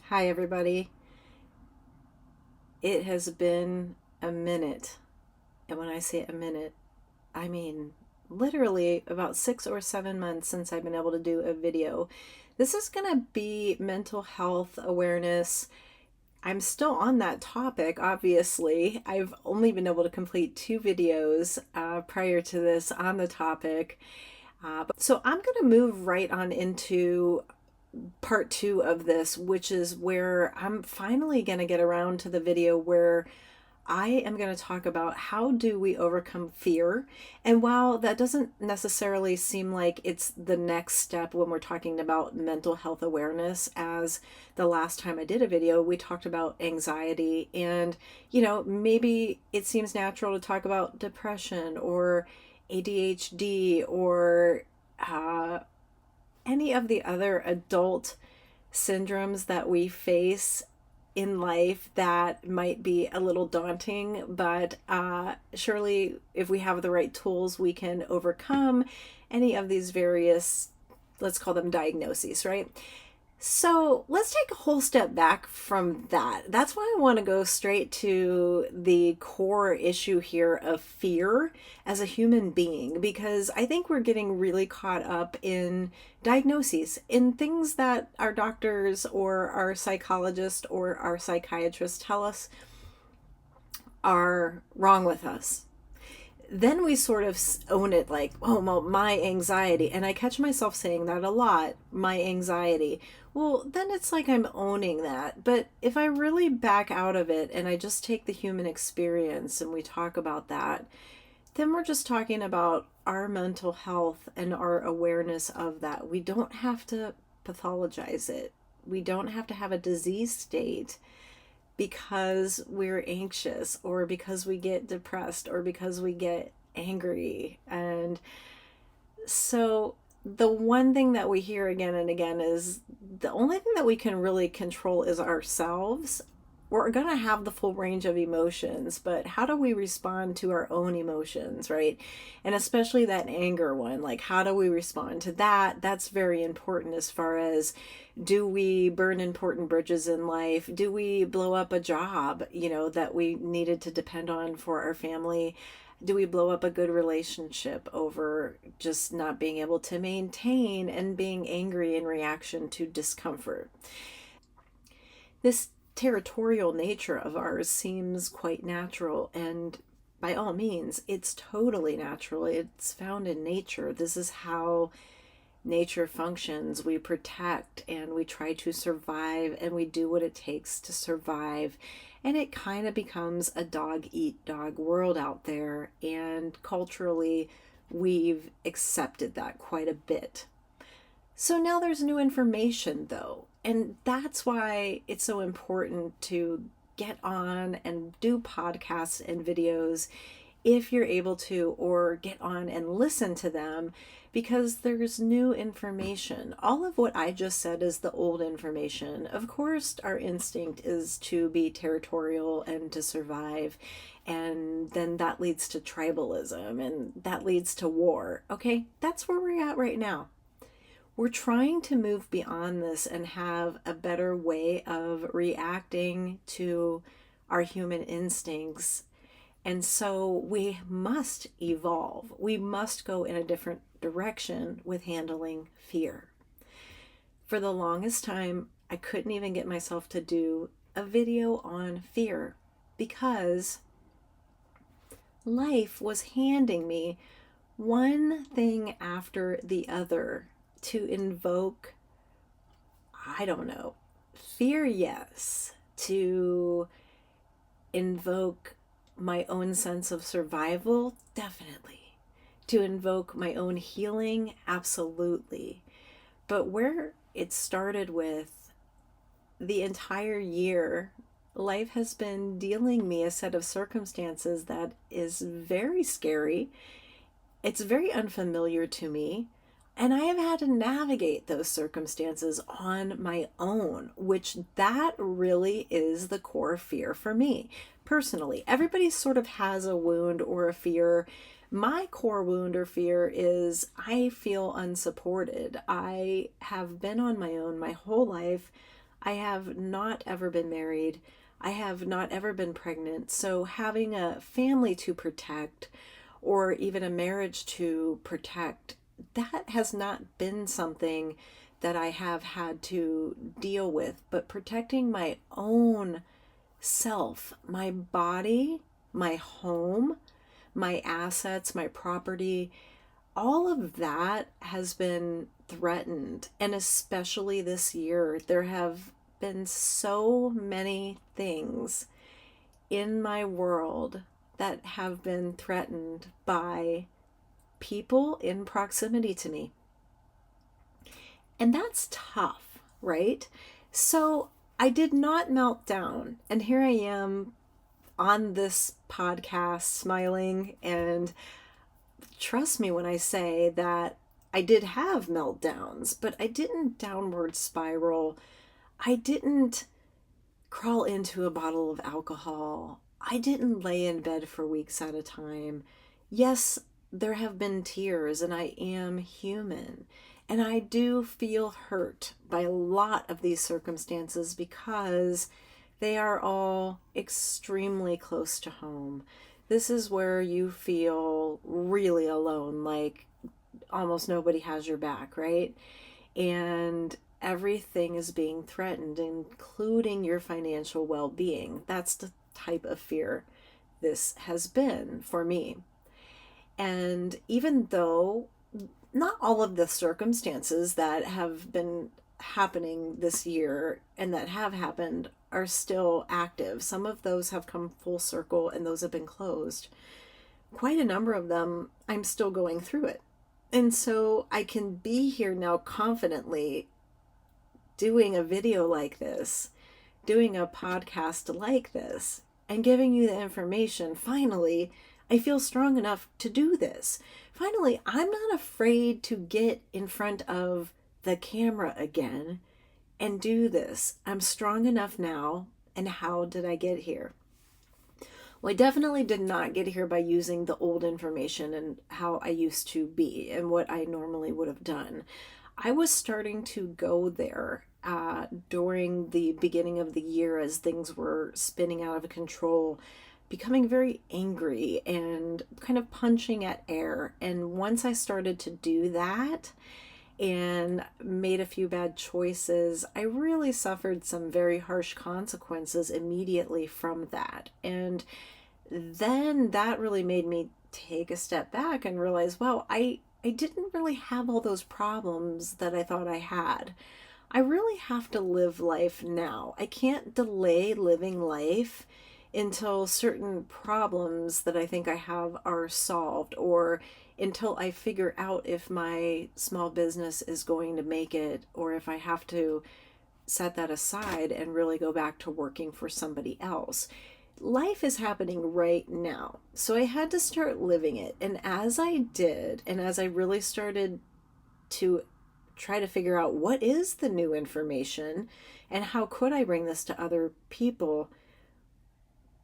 Hi, everybody. It has been a minute. And when I say a minute, I mean literally about 6 or 7 months since I've been able to do a video. This is going to be mental health awareness. I'm still on that topic, obviously. I've only been able to complete 2 videos prior to this on the topic. So I'm going to move right on into part 2 of this, which is where I'm finally going to get around to the video where I am going to talk about how do we overcome fear. And while that doesn't necessarily seem like it's the next step when we're talking about mental health awareness, as the last time I did a video, we talked about anxiety, and maybe it seems natural to talk about depression or ADHD or any of the other adult syndromes that we face in life that might be a little daunting, but surely if we have the right tools, we can overcome any of these various, let's call them diagnoses, right? So let's take a whole step back from that. That's why I want to go straight to the core issue here of fear as a human being, because I think we're getting really caught up in diagnoses, in things that our doctors or our psychologist or our psychiatrist tell us are wrong with us. Then we sort of own it, like, oh, well, my anxiety. And I catch myself saying that a lot, my anxiety. Well, then it's like I'm owning that. But if I really back out of it and I just take the human experience and we talk about that, then we're just talking about our mental health and our awareness of that. We don't have to pathologize it. We don't have to have a disease state because we're anxious or because we get depressed or because we get angry. And so the one thing that we hear again and again is the only thing that we can really control is ourselves. We're going to have the full range of emotions, but how do we respond to our own emotions, right? And especially that anger one, like how do we respond to that? That's very important as far as, do we burn important bridges in life? Do we blow up a job, that we needed to depend on for our family? Do we blow up a good relationship over just not being able to maintain and being angry in reaction to discomfort? This territorial nature of ours seems quite natural, and by all means, it's totally natural. It's found in nature. This is how nature functions. We protect and we try to survive and we do what it takes to survive. And it kind of becomes a dog eat dog world out there. And culturally, we've accepted that quite a bit. So now there's new information, though. And that's why it's so important to get on and do podcasts and videos if you're able to, or get on and listen to them, because there's new information. All of what I just said is the old information. Of course, our instinct is to be territorial and to survive, and then that leads to tribalism and that leads to war. Okay, that's where we're at right now. We're trying to move beyond this and have a better way of reacting to our human instincts. And so we must evolve. We must go in a different direction with handling fear. For the longest time, I couldn't even get myself to do a video on fear because life was handing me one thing after the other to invoke, I don't know, fear, yes, to invoke my own sense of survival, definitely, to invoke my own healing, absolutely. But where it started with, the entire year, life has been dealing me a set of circumstances that is very scary. It's very unfamiliar to me. And I have had to navigate those circumstances on my own, which that really is the core fear for me personally. Everybody sort of has a wound or a fear. My core wound or fear is I feel unsupported. I have been on my own my whole life. I have not ever been married. I have not ever been pregnant. So having a family to protect or even a marriage to protect, that has not been something that I have had to deal with. But protecting my own self, my body, my home, my assets, my property, all of that has been threatened. And especially this year, there have been so many things in my world that have been threatened by people in proximity to me. And that's tough, right? So I did not melt down. And here I am on this podcast smiling. And trust me when I say that I did have meltdowns, but I didn't downward spiral. I didn't crawl into a bottle of alcohol. I didn't lay in bed for weeks at a time. Yes, there have been tears, and I am human. And I do feel hurt by a lot of these circumstances because they are all extremely close to home. This is where you feel really alone, like almost nobody has your back, right? And everything is being threatened, including your financial well being. That's the type of fear this has been for me. And even though not all of the circumstances that have been happening this year and that have happened are still active, some of those have come full circle and those have been closed. Quite a number of them, I'm still going through it. And so I can be here now confidently doing a video like this, doing a podcast like this, and giving you the information. Finally, I feel strong enough to do this. Finally, I'm not afraid to get in front of the camera again and do this. I'm strong enough now. And how did I get here? Well, I definitely did not get here by using the old information and how I used to be and what I normally would have done. I was starting to go there during the beginning of the year as things were spinning out of control, becoming very angry and kind of punching at air. And once I started to do that and made a few bad choices, I really suffered some very harsh consequences immediately from that. And then that really made me take a step back and realize, wow, I didn't really have all those problems that I thought I had. I really have to live life now. I can't delay living life until certain problems that I think I have are solved, or until I figure out if my small business is going to make it, or if I have to set that aside and really go back to working for somebody else. Life is happening right now. So I had to start living it. And as I did, and as I really started to try to figure out what is the new information and how could I bring this to other people,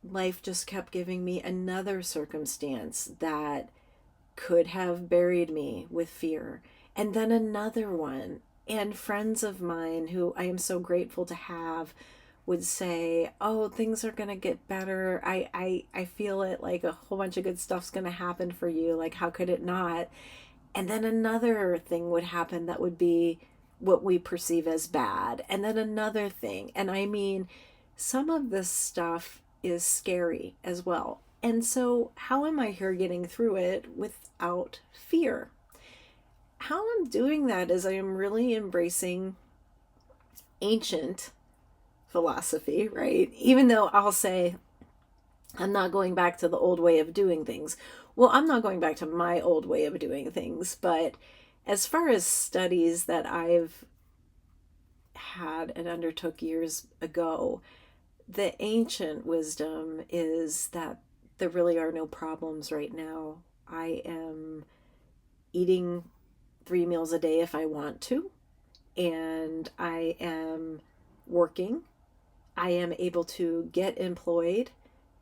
life just kept giving me another circumstance that could have buried me with fear. And then another one. And friends of mine who I am so grateful to have would say, oh, things are going to get better. I feel it, like a whole bunch of good stuff's going to happen for you. Like, how could it not? And then another thing would happen that would be what we perceive as bad. And then another thing. And I mean, some of this stuff is scary as well. And so how am I here getting through it without fear? How I'm doing that is I am really embracing ancient philosophy, right? Even though I'll say I'm not going back to the old way of doing things. Well, I'm not going back to my old way of doing things, but as far as studies that I've had and undertook years ago, the ancient wisdom is that there really are no problems right now. I am eating 3 meals a day if I want to, and I am working. I am able to get employed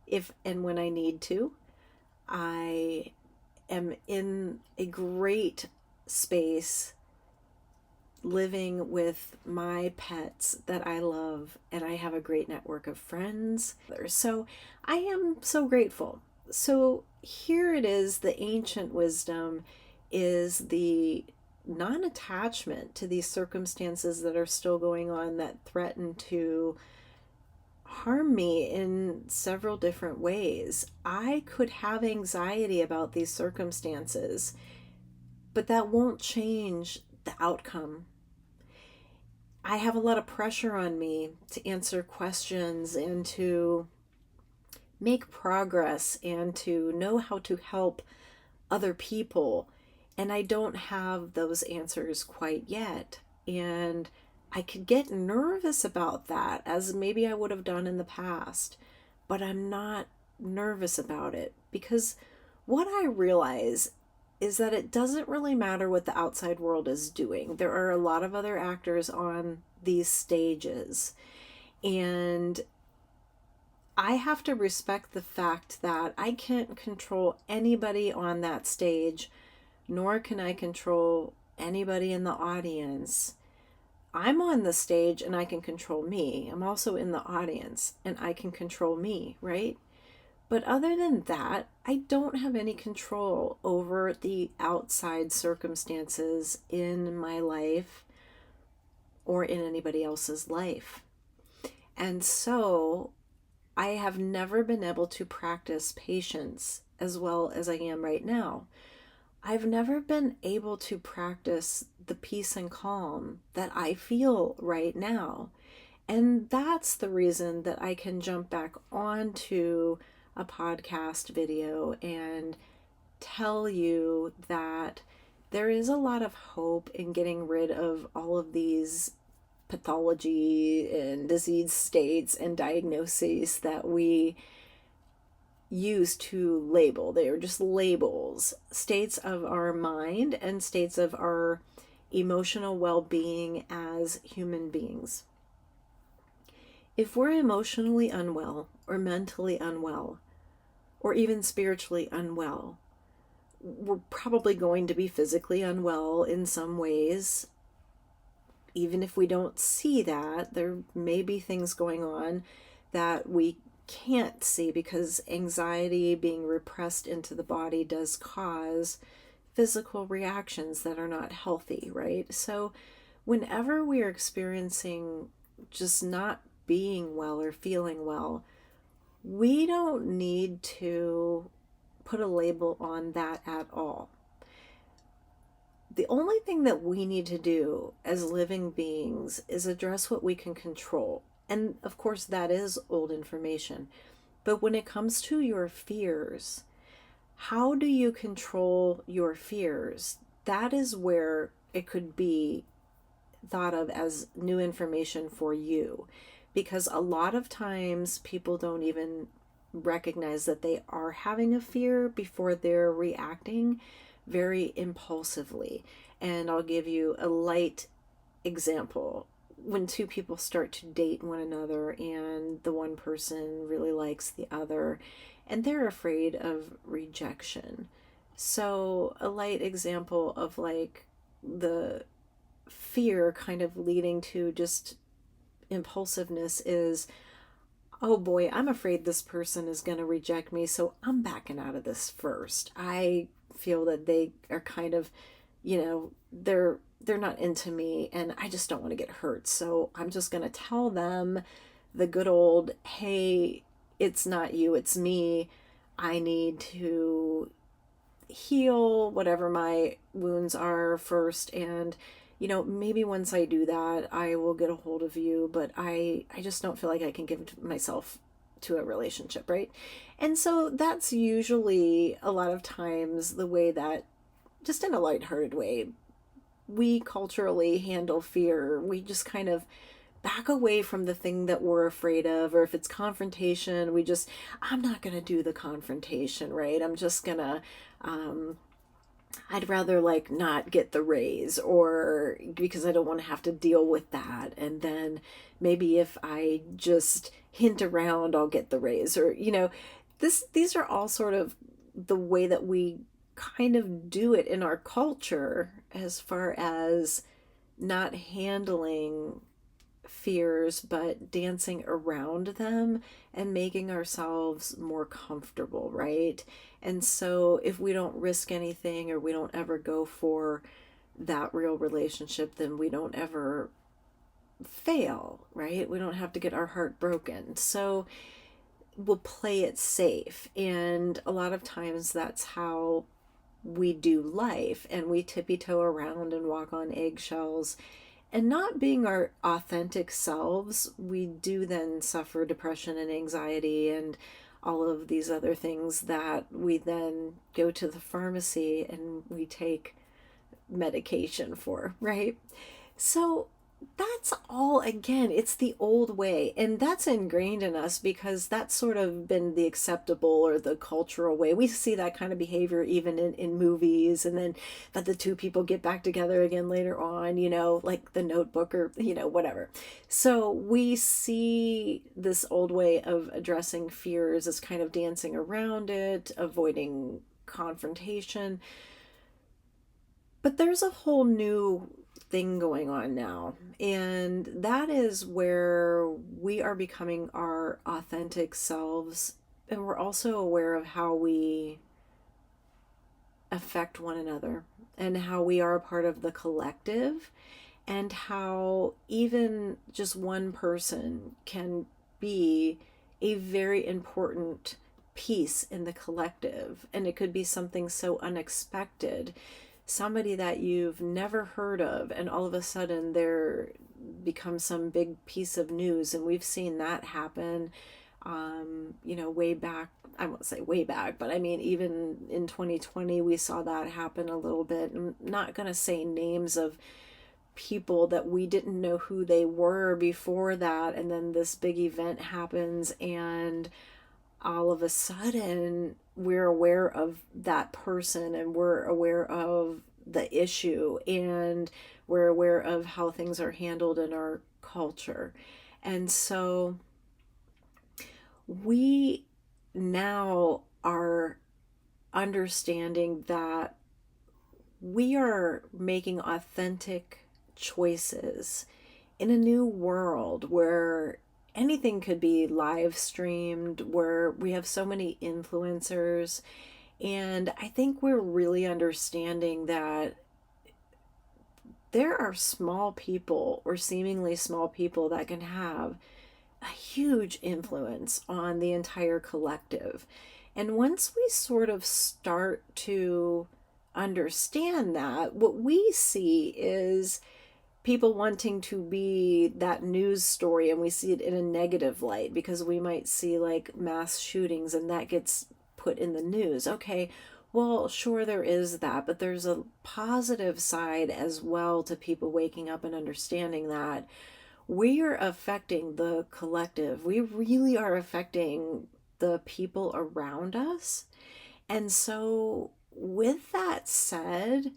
if and when I need to. I am in a great space living with my pets that I love, and I have a great network of friends. So I am so grateful. So here it is, the ancient wisdom is the non attachment to these circumstances that are still going on that threaten to harm me in several different ways. I could have anxiety about these circumstances, but that won't change the outcome. I have a lot of pressure on me to answer questions and to make progress and to know how to help other people. And I don't have those answers quite yet. And I could get nervous about that, as maybe I would have done in the past. But I'm not nervous about it, because what I realize is that it doesn't really matter what the outside world is doing. There are a lot of other actors on these stages. And I have to respect the fact that I can't control anybody on that stage, nor can I control anybody in the audience. I'm on the stage and I can control me. I'm also in the audience and I can control me, right? But other than that, I don't have any control over the outside circumstances in my life or in anybody else's life. And so I have never been able to practice patience as well as I am right now. I've never been able to practice the peace and calm that I feel right now. And that's the reason that I can jump back onto a podcast video and tell you that there is a lot of hope in getting rid of all of these pathology and disease states and diagnoses that we use to label. They are just labels, states of our mind and states of our emotional well-being as human beings. If we're emotionally unwell or mentally unwell or even spiritually unwell, we're probably going to be physically unwell in some ways. Even if we don't see that, there may be things going on that we can't see, because anxiety being repressed into the body does cause physical reactions that are not healthy, right? So whenever we are experiencing just not being well or feeling well, we don't need to put a label on that at all. The only thing that we need to do as living beings is address what we can control. And of course, that is old information. But when it comes to your fears, how do you control your fears? That is where it could be thought of as new information for you. Because a lot of times people don't even recognize that they are having a fear before they're reacting very impulsively. And I'll give you a light example. When two people start to date one another and the one person really likes the other and they're afraid of rejection. So a light example of like the fear kind of leading to just impulsiveness is, oh boy, I'm afraid this person is going to reject me, so I'm backing out of this first. I feel that they are kind of, they're not into me and I just don't want to get hurt. So I'm just going to tell them the good old, hey, it's not you, it's me. I need to heal whatever my wounds are first. And, maybe once I do that, I will get a hold of you, but I just don't feel like I can give myself to a relationship, right? And so that's usually a lot of times the way that, just in a lighthearted way, we culturally handle fear. We just kind of back away from the thing that we're afraid of, or if it's confrontation, I'm not going to do the confrontation, right? I'm just going to, I'd rather like not get the raise, or because I don't want to have to deal with that. And then maybe if I just hint around, I'll get the raise, or, these are all sort of the way that we kind of do it in our culture as far as not handling fears, but dancing around them and making ourselves more comfortable, right? And so if we don't risk anything or we don't ever go for that real relationship, then we don't ever fail, right? We don't have to get our heart broken. So we'll play it safe. And a lot of times that's how we do life, and we tippy toe around and walk on eggshells and not being our authentic selves. We do then suffer depression and anxiety and all of these other things that we then go to the pharmacy and we take medication for, right? So that's all, again, it's the old way, and that's ingrained in us because that's sort of been the acceptable or the cultural way. We see that kind of behavior even in movies, and then that the two people get back together again later on, like The Notebook or whatever. So we see this old way of addressing fears as kind of dancing around it, avoiding confrontation. But there's a whole new thing going on now, and that is where we are becoming our authentic selves, and we're also aware of how we affect one another and how we are a part of the collective, and how even just one person can be a very important piece in the collective. And it could be something so unexpected, somebody that you've never heard of, and all of a sudden there becomes some big piece of news. And we've seen that happen, way back. I won't say way back, but I mean, even in 2020, we saw that happen a little bit. I'm not going to say names of people that we didn't know who they were before that. And then this big event happens, and all of a sudden we're aware of that person, and we're aware of the issue, and we're aware of how things are handled in our culture. And so we now are understanding that we are making authentic choices in a new world where anything could be live streamed, where we have so many influencers. And I think we're really understanding that there are small people, or seemingly small people, that can have a huge influence on the entire collective. And once we sort of start to understand that, what we see is people wanting to be that news story, and we see it in a negative light because we might see like mass shootings and that gets put in the news. Okay, well, sure, there is that, but there's a positive side as well to people waking up and understanding that we are affecting the collective. We really are affecting the people around us. And so, with that said,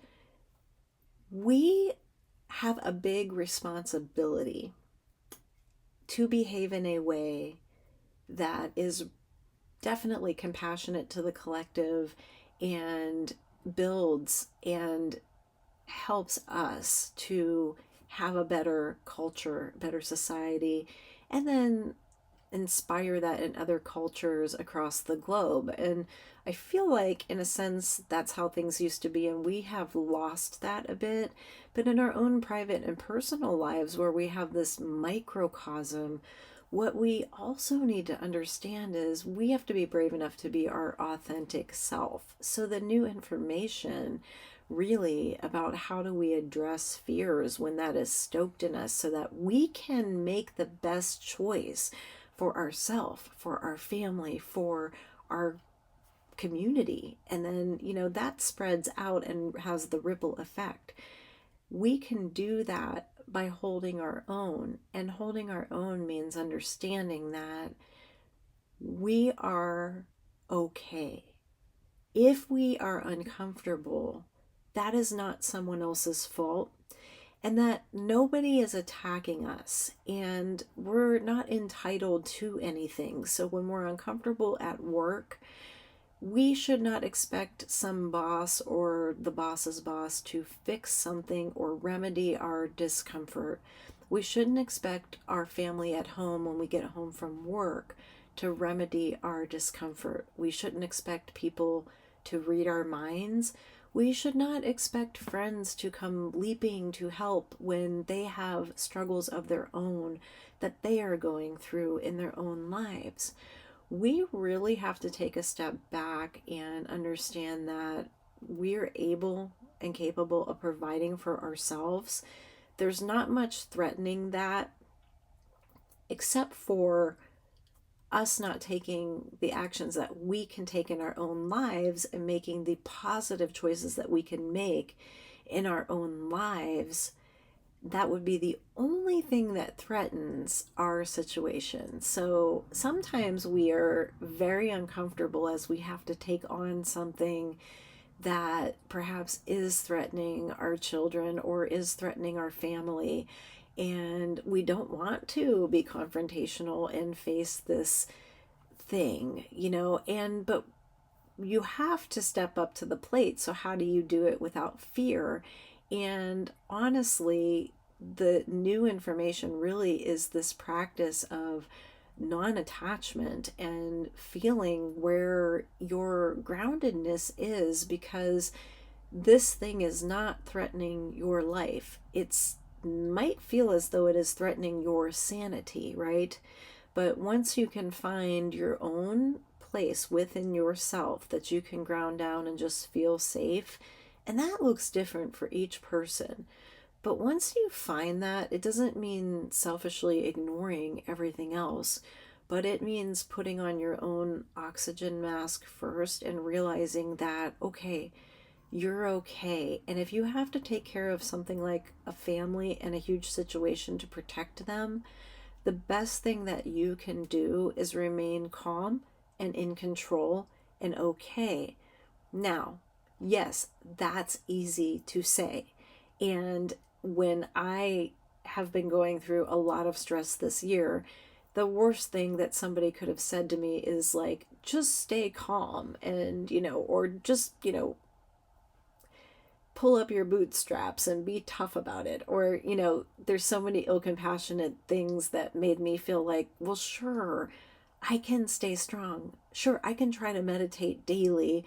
we have a big responsibility to behave in a way that is definitely compassionate to the collective and builds and helps us to have a better culture, better society, and then inspire that in other cultures across the globe. And I feel like, in a sense, that's how things used to be, and we have lost that a bit. But in our own private and personal lives, where we have this microcosm, what we also need to understand is we have to be brave enough to be our authentic self. So the new information really about how do we address fears when that is stoked in us, so that we can make the best choice for ourselves, for our family, for our community. And then, that spreads out and has the ripple effect. We can do that by holding our own. And holding our own means understanding that we are okay. If we are uncomfortable, that is not someone else's fault, and that nobody is attacking us, and we're not entitled to anything. So when we're uncomfortable at work, We should not expect some boss or the boss's boss to fix something or remedy our discomfort. We shouldn't expect our family at home when we get home from work to remedy our discomfort. We shouldn't expect people to read our minds. We should not expect friends to come leaping to help when they have struggles of their own that they are going through in their own lives. We really have to take a step back and understand that we're able and capable of providing for ourselves. There's not much threatening that, except for us not taking the actions that we can take in our own lives and making the positive choices that we can make in our own lives. That would be the only thing that threatens our situation. So sometimes we are very uncomfortable as we have to take on something that perhaps is threatening our children or is threatening our family. And we don't want to be confrontational and face this thing, but you have to step up to the plate. So, how do you do it without fear? And honestly, the new information really is this practice of non attachment and feeling where your groundedness is, because this thing is not threatening your life. It's might feel as though it is threatening your sanity, right? But once you can find your own place within yourself that you can ground down and just feel safe, and that looks different for each person. But once you find that, it doesn't mean selfishly ignoring everything else, but it means putting on your own oxygen mask first and realizing that, okay, you're okay. And if you have to take care of something like a family and a huge situation to protect them, the best thing that you can do is remain calm and in control and okay. Now, yes, that's easy to say. And when I have been going through a lot of stress this year, the worst thing that somebody could have said to me is like, just stay calm and, or just, pull up your bootstraps and be tough about it. Or, there's so many ill compassionate things that made me feel like, well, sure, I can stay strong. Sure, I can try to meditate daily.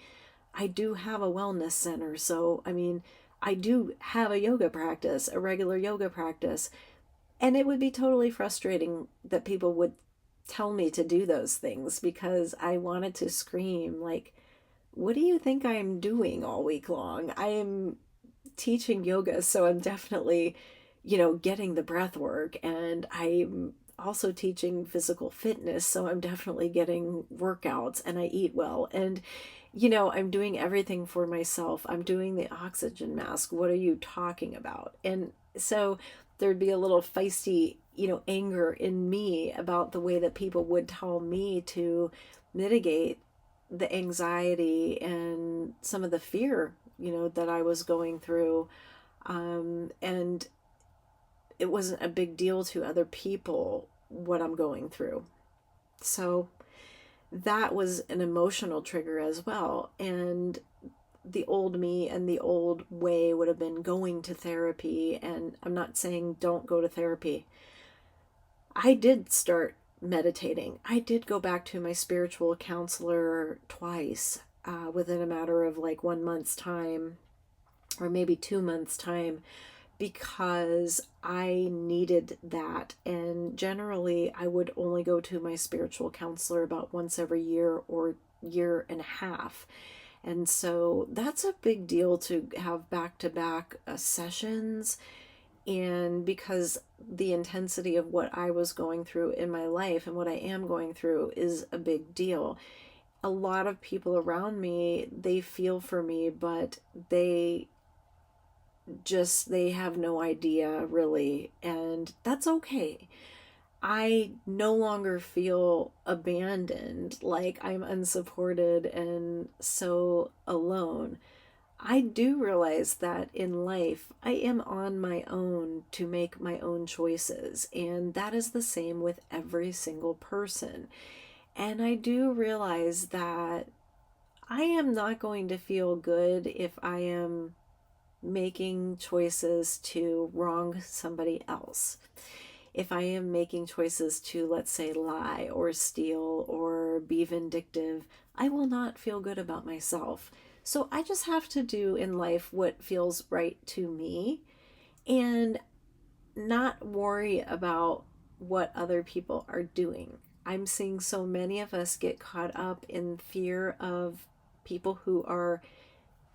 I do have a wellness center. So, I mean, I do have a yoga practice, a regular yoga practice. And it would be totally frustrating that people would tell me to do those things, because I wanted to scream, like, what do you think I'm doing all week long? I am teaching yoga, so I'm definitely, getting the breath work, and I'm also teaching physical fitness, so I'm definitely getting workouts, and I eat well, and I'm doing everything for myself. I'm doing the oxygen mask. What are you talking about? And so there'd be a little feisty, anger in me about the way that people would tell me to mitigate the anxiety and some of the fear, that I was going through. And it wasn't a big deal to other people what I'm going through. So that was an emotional trigger as well. And the old me and the old way would have been going to therapy. And I'm not saying don't go to therapy. I did start meditating. I did go back to my spiritual counselor twice within a matter of like 1 month's time, or maybe 2 months' time, because I needed that. And generally, I would only go to my spiritual counselor about once every year or year and a half. And so that's a big deal to have back to back sessions. And because the intensity of what I was going through in my life and what I am going through is a big deal. A lot of people around me, they feel for me, but they have no idea really, and that's okay. I no longer feel abandoned, like I'm unsupported and so alone. I do realize that in life, I am on my own to make my own choices, and that is the same with every single person. And I do realize that I am not going to feel good if I am making choices to wrong somebody else. If I am making choices to, let's say, lie or steal or be vindictive, I will not feel good about myself. So I just have to do in life what feels right to me and not worry about what other people are doing. I'm seeing so many of us get caught up in fear of people who are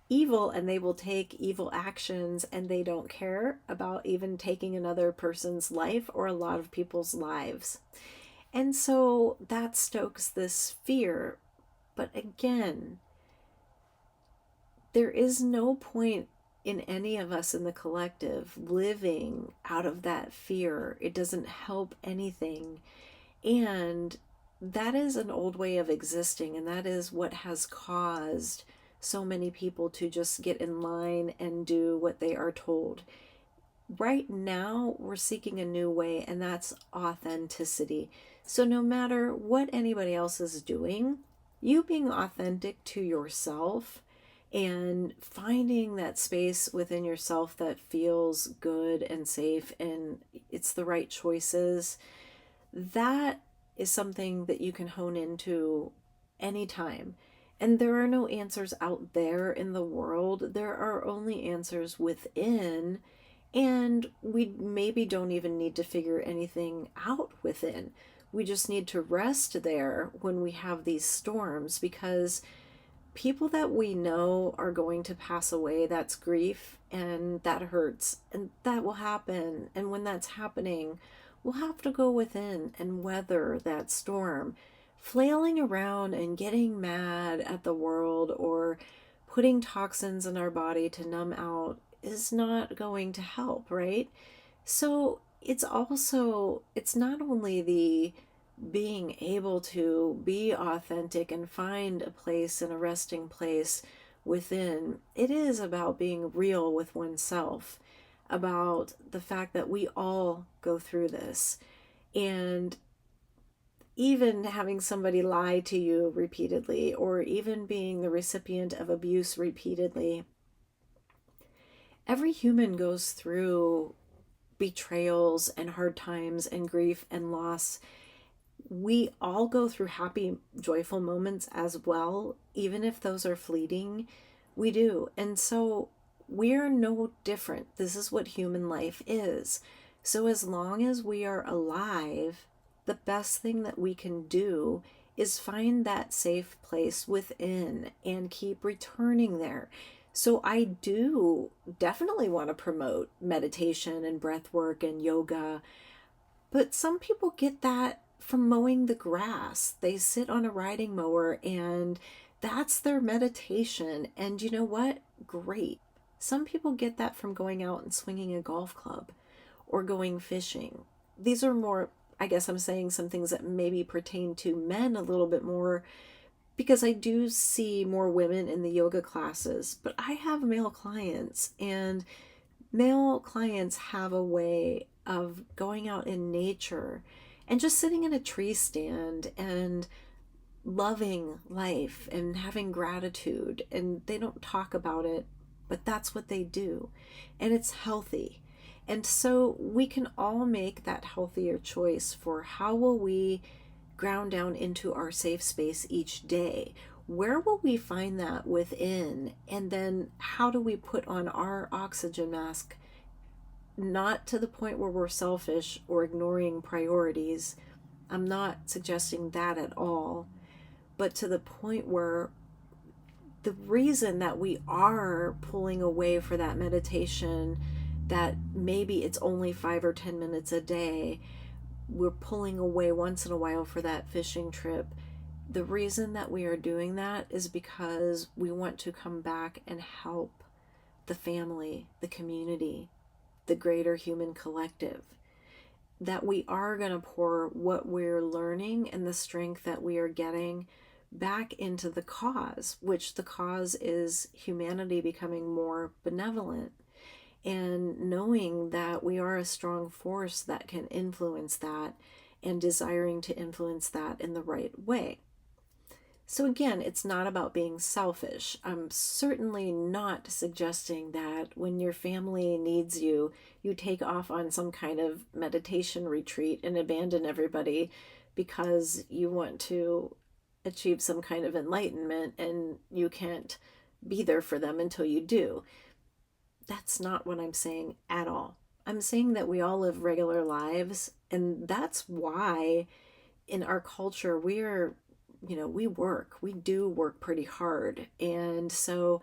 evil, and they will take evil actions and they don't care about even taking another person's life or a lot of people's lives. And so that stokes this fear. But again, there is no point in any of us in the collective living out of that fear. It doesn't help anything. And that is an old way of existing, and that is what has caused so many people to just get in line and do what they are told. Right now, we're seeking a new way, and that's authenticity. So, no matter what anybody else is doing, you being authentic to yourself and finding that space within yourself that feels good and safe and it's the right choices, that is something that you can hone into anytime. And there are no answers out there in the world, there are only answers within. And we maybe don't even need to figure anything out within. We just need to rest there when we have these storms, because people that we know are going to pass away. That's grief, and that hurts, and that will happen. And when that's happening, we'll have to go within and weather that storm. Flailing around and getting mad at the world or putting toxins in our body to numb out is not going to help, right? So it's not only the being able to be authentic and find a place and a resting place within, it is about being real with oneself, about the fact that we all go through this. And even having somebody lie to you repeatedly, or even being the recipient of abuse repeatedly, every human goes through betrayals and hard times and grief and loss. We all go through happy, joyful moments as well, even if those are fleeting. We do. And so we're no different. This is what human life is. So as long as we are alive, the best thing that we can do is find that safe place within and keep returning there. So I do definitely want to promote meditation and breath work and yoga, but some people get that from mowing the grass. They sit on a riding mower and that's their meditation. And you know what? Great. Some people get that from going out and swinging a golf club or going fishing. These are more, I guess I'm saying some things that maybe pertain to men a little bit more, because I do see more women in the yoga classes, but I have male clients, and male clients have a way of going out in nature and just sitting in a tree stand and loving life and having gratitude. And they don't talk about it, but that's what they do. And it's healthy. And so we can all make that healthier choice for how will we ground down into our safe space each day. Where will we find that within? And then how do we put on our oxygen mask, not to the point where we're selfish or ignoring priorities. I'm not suggesting that at all, but to the point where the reason that we are pulling away for that meditation, that maybe it's only 5 or 10 minutes a day, we're pulling away once in a while for that fishing trip. The reason that we are doing that is because we want to come back and help the family, the community, the greater human collective. That we are going to pour what we're learning and the strength that we are getting back into the cause, which the cause is humanity becoming more benevolent, and knowing that we are a strong force that can influence that, and desiring to influence that in the right way. So again, it's not about being selfish. I'm certainly not suggesting that when your family needs you, you take off on some kind of meditation retreat and abandon everybody because you want to achieve some kind of enlightenment and you can't be there for them until you do. That's not what I'm saying at all. I'm saying that we all live regular lives, and that's why in our culture we do work pretty hard, and so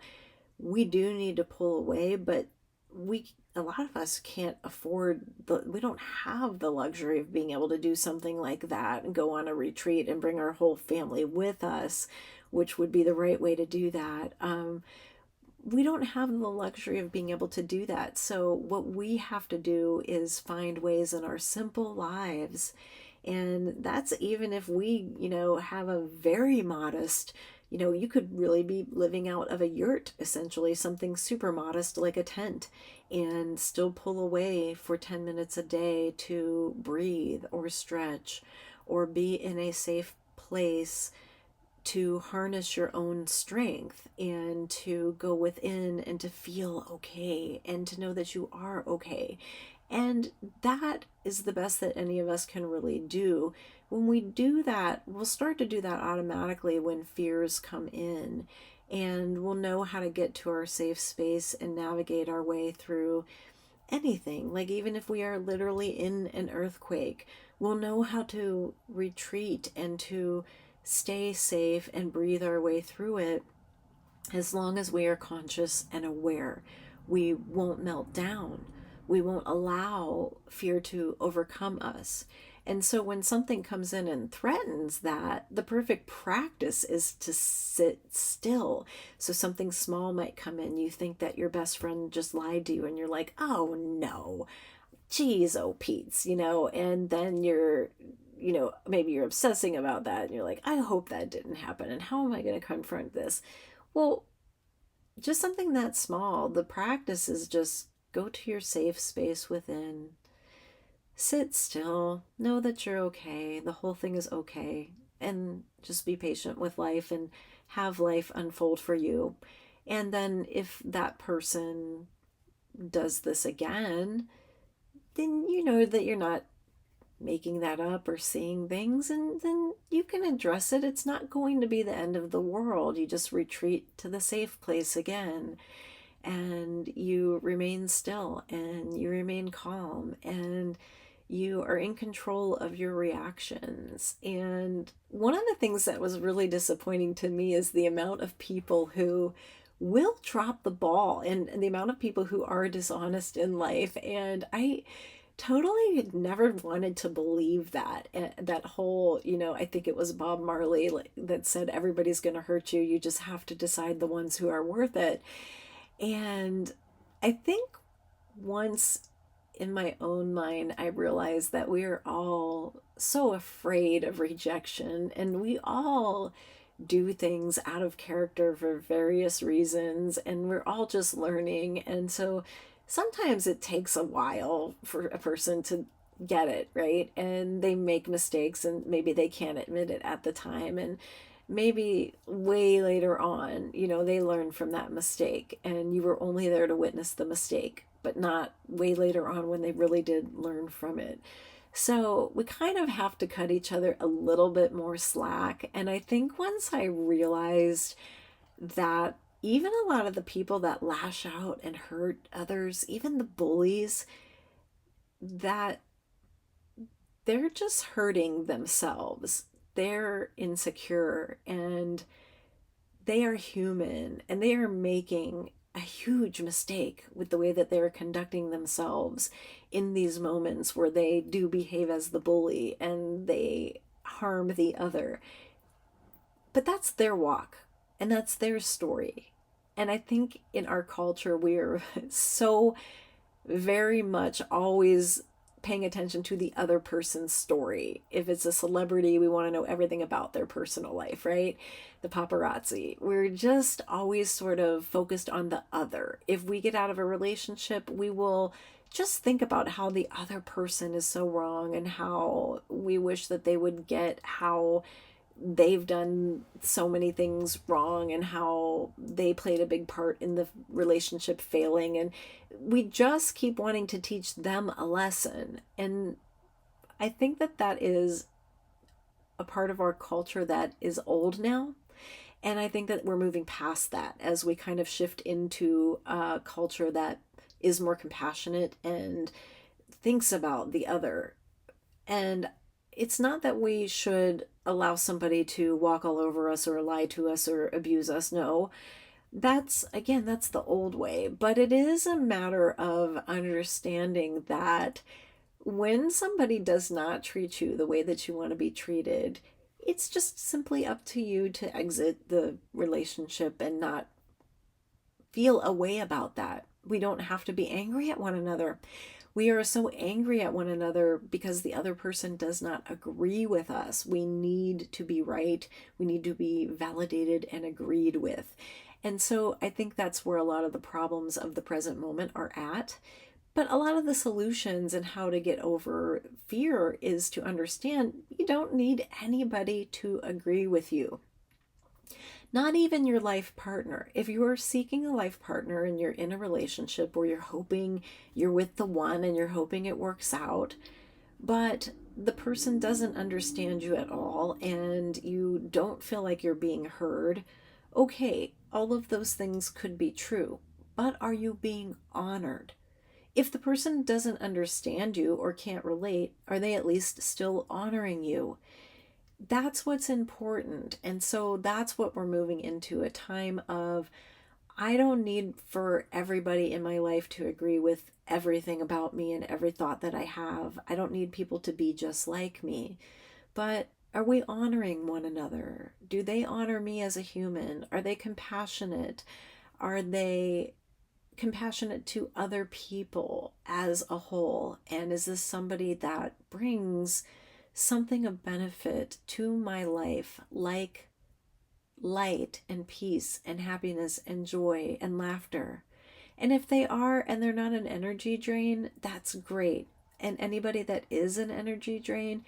we do need to pull away, but we a lot of us can't afford we don't have the luxury of being able to do something like that and go on a retreat and bring our whole family with us, which would be the right way to do that. We don't have the luxury of being able to do that. So, what we have to do is find ways in our simple lives. And that's even if we, have a very modest, you could really be living out of a yurt, essentially, something super modest like a tent, and still pull away for 10 minutes a day to breathe or stretch or be in a safe place to harness your own strength and to go within and to feel okay and to know that you are okay. And that is the best that any of us can really do. When we do that, we'll start to do that automatically when fears come in, and we'll know how to get to our safe space and navigate our way through anything. Like, even if we are literally in an earthquake, we'll know how to retreat and to stay safe and breathe our way through it as long as we are conscious and aware. We won't melt down. We won't allow fear to overcome us. And so when something comes in and threatens that, the perfect practice is to sit still. So something small might come in. You think that your best friend just lied to you, and you're like, oh no, geez, oh Pete's, and then maybe you're obsessing about that and you're like, I hope that didn't happen. And how am I going to confront this? Well, just something that small. The practice is just go to your safe space within, sit still, know that you're okay, the whole thing is okay, and just be patient with life and have life unfold for you. And then if that person does this again, then you know that you're not making that up or seeing things, and then you can address it. It's not going to be the end of the world. You just retreat to the safe place again, and you remain still and you remain calm and you are in control of your reactions. And one of the things that was really disappointing to me is the amount of people who will drop the ball, and the amount of people who are dishonest in life. And I totally had never wanted to believe that. That whole, I think it was Bob Marley that said, everybody's going to hurt you. You just have to decide the ones who are worth it. And I think once in my own mind, I realized that we are all so afraid of rejection, and we all do things out of character for various reasons, and we're all just learning. And so sometimes it takes a while for a person to get it right, and they make mistakes, and maybe they can't admit it at the time, and maybe way later on, they learn from that mistake, and you were only there to witness the mistake, but not way later on when they really did learn from it. So we kind of have to cut each other a little bit more slack. And I think once I realized that even a lot of the people that lash out and hurt others, even the bullies, that they're just hurting themselves. They're insecure and they are human, and they are making a huge mistake with the way that they're conducting themselves in these moments where they do behave as the bully and they harm the other. But that's their walk and that's their story. And I think in our culture, we're so very much always paying attention to the other person's story. If it's a celebrity, we want to know everything about their personal life, right? The paparazzi. We're just always sort of focused on the other. If we get out of a relationship, we will just think about how the other person is so wrong and how we wish that they would get how they've done so many things wrong and how they played a big part in the relationship failing. And we just keep wanting to teach them a lesson. And I think that that is a part of our culture that is old now. And I think that we're moving past that as we kind of shift into a culture that is more compassionate and thinks about the other. And it's not that we should allow somebody to walk all over us or lie to us or abuse us. No, that's, again, that's the old way. But it is a matter of understanding that when somebody does not treat you the way that you want to be treated, it's just simply up to you to exit the relationship and not feel a way about that. We don't have to be angry at one another. We are so angry at one another because the other person does not agree with us. We need to be right. We need to be validated and agreed with. And so I think that's where a lot of the problems of the present moment are at. But a lot of the solutions and how to get over fear is to understand you don't need anybody to agree with you. Not even your life partner. If you're seeking a life partner and you're in a relationship where you're hoping you're with the one and you're hoping it works out, but the person doesn't understand you at all and you don't feel like you're being heard, okay, all of those things could be true, but are you being honored? If the person doesn't understand you or can't relate, are they at least still honoring you? That's what's important. And so that's what we're moving into, a time of I don't need for everybody in my life to agree with everything about me and every thought that I have. I don't need people to be just like me. But are we honoring one another? Do they honor me as a human? Are they compassionate? Are they compassionate to other people as a whole? And is this somebody that brings something of benefit to my life, like light and peace and happiness and joy and laughter? And if they are and they're not an energy drain, that's great. And anybody that is an energy drain,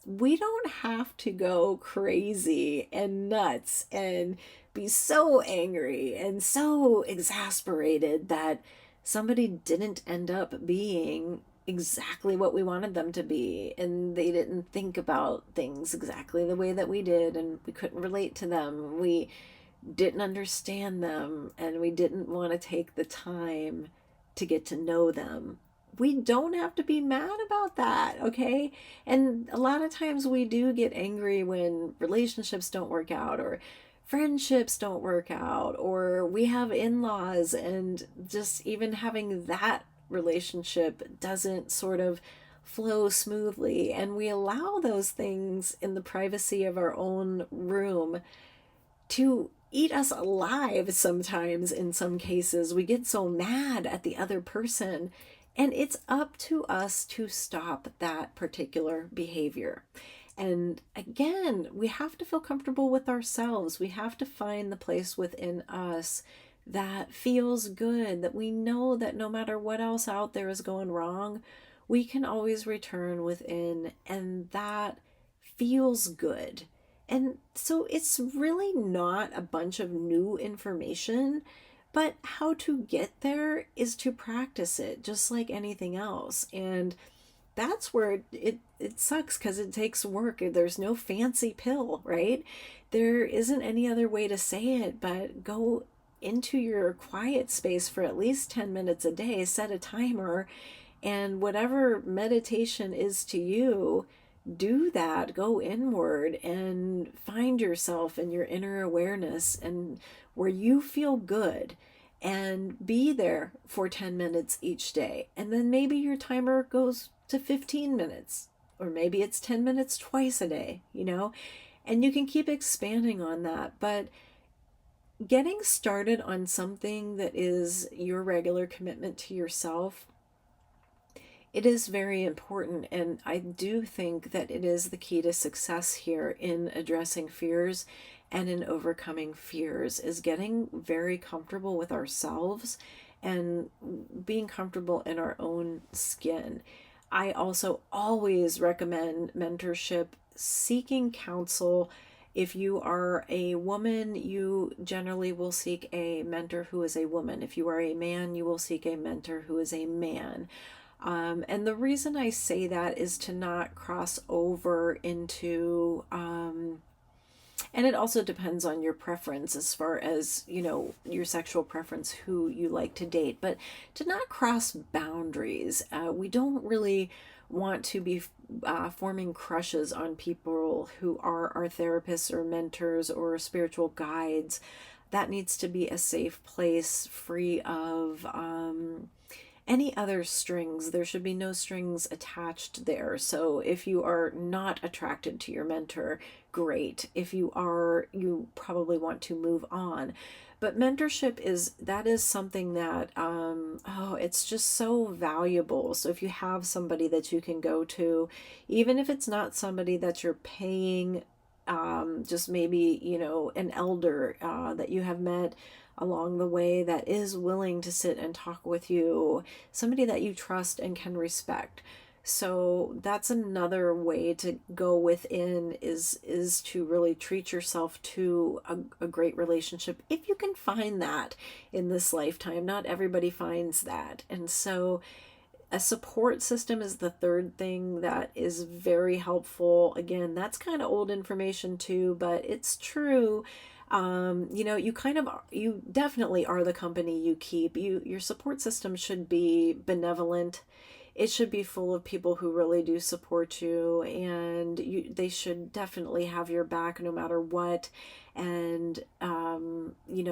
we don't have to go crazy and nuts and be so angry and so exasperated that somebody didn't end up being exactly what we wanted them to be, and they didn't think about things exactly the way that we did, and we couldn't relate to them, we didn't understand them, and we didn't want to take the time to get to know them. We don't have to be mad about that, okay? And a lot of times we do get angry when relationships don't work out or friendships don't work out or we have in-laws and just even having that relationship doesn't sort of flow smoothly, and we allow those things in the privacy of our own room to eat us alive sometimes. In some cases we get so mad at the other person, and it's up to us to stop that particular behavior. And again, we have to feel comfortable with ourselves. We have to find the place within us that feels good, that we know that no matter what else out there is going wrong, we can always return within, and that feels good. And so it's really not a bunch of new information, but how to get there is to practice it just like anything else. And that's where it sucks because it takes work. There's no fancy pill, right? There isn't any other way to say it, but go into your quiet space for at least 10 minutes a day, set a timer, and whatever meditation is to you, do that. Go inward and find yourself and your inner awareness and where you feel good, and be there for 10 minutes each day. And then maybe your timer goes to 15 minutes, or maybe it's 10 minutes twice a day, and you can keep expanding on that. But getting started on something that is your regular commitment to yourself, it is very important. And I do think that it is the key to success here in addressing fears and in overcoming fears, is getting very comfortable with ourselves and being comfortable in our own skin. I also always recommend mentorship, seeking counsel, If you are a woman, you generally will seek a mentor who is a woman. If you are a man, you will seek a mentor who is a man. And the reason I say that is to not cross over into, and it also depends on your preference as far as, your sexual preference, who you like to date, but to not cross boundaries. We don't really want to be forming crushes on people who are our therapists or mentors or spiritual guides. That needs to be a safe place, free of any other strings. There should be no strings attached there. So if you are not attracted to your mentor, great. If you are, you probably want to move on. But mentorship is something that it's just so valuable. So if you have somebody that you can go to, even if it's not somebody that you're paying, just maybe, an elder that you have met along the way that is willing to sit and talk with you, somebody that you trust and can respect. So that's another way to go within, is to really treat yourself to a great relationship, if you can find that in this lifetime. Not everybody finds that. And so a support system is the third thing that is very helpful. Again, that's kind of old information too, but it's true. You definitely are the company you keep. Your support system should be benevolent. It should be full of people who really do support you, and they should definitely have your back no matter what, and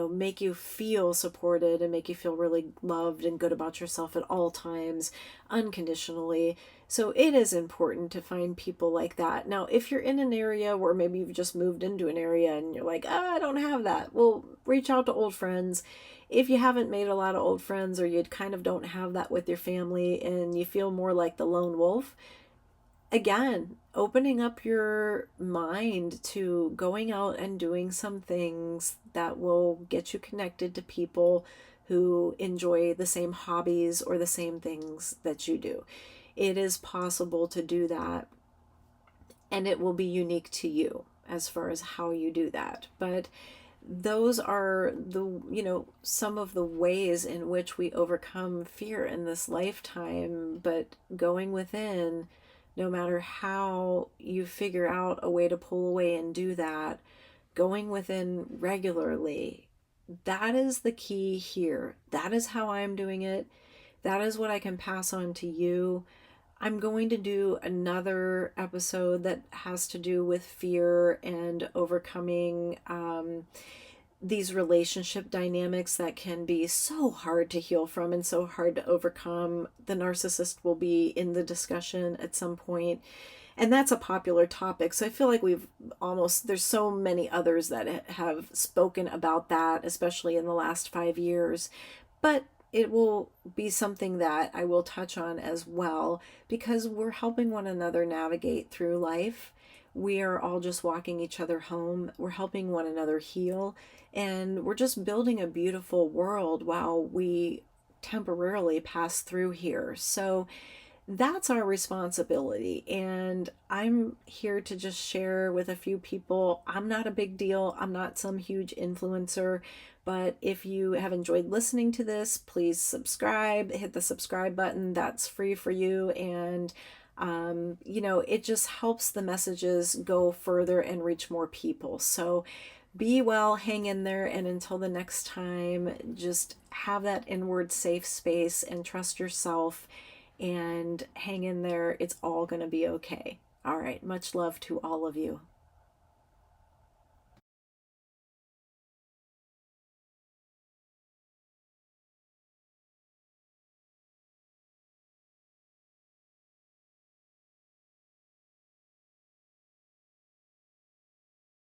make you feel supported and make you feel really loved and good about yourself at all times, unconditionally. So it is important to find people like that. Now, if you're in an area where maybe you've just moved into an area and you're like, I don't have that, well, reach out to old friends. If you haven't made a lot of old friends, or you kind of don't have that with your family and you feel more like the lone wolf, again, opening up your mind to going out and doing some things that will get you connected to people who enjoy the same hobbies or the same things that you do. It is possible to do that, and it will be unique to you as far as how you do that. But those are some of the ways in which we overcome fear in this lifetime. But going within, no matter how you figure out a way to pull away and do that, going within regularly, that is the key here. That is how I'm doing it. That is what I can pass on to you. I'm going to do another episode that has to do with fear and overcoming these relationship dynamics that can be so hard to heal from and so hard to overcome. The narcissist will be in the discussion at some point, and that's a popular topic. So I feel like there's so many others that have spoken about that, especially in the last 5 years. But it will be something that I will touch on as well, because we're helping one another navigate through life. We are all just walking each other home. We're helping one another heal, and we're just building a beautiful world while we temporarily pass through here. So that's our responsibility. And I'm here to just share with a few people. I'm not a big deal. I'm not some huge influencer. But if you have enjoyed listening to this, please subscribe, hit the subscribe button. That's free for you. And, it just helps the messages go further and reach more people. So be well, hang in there. And until the next time, just have that inward safe space and trust yourself and hang in there. It's all going to be okay. All right. Much love to all of you.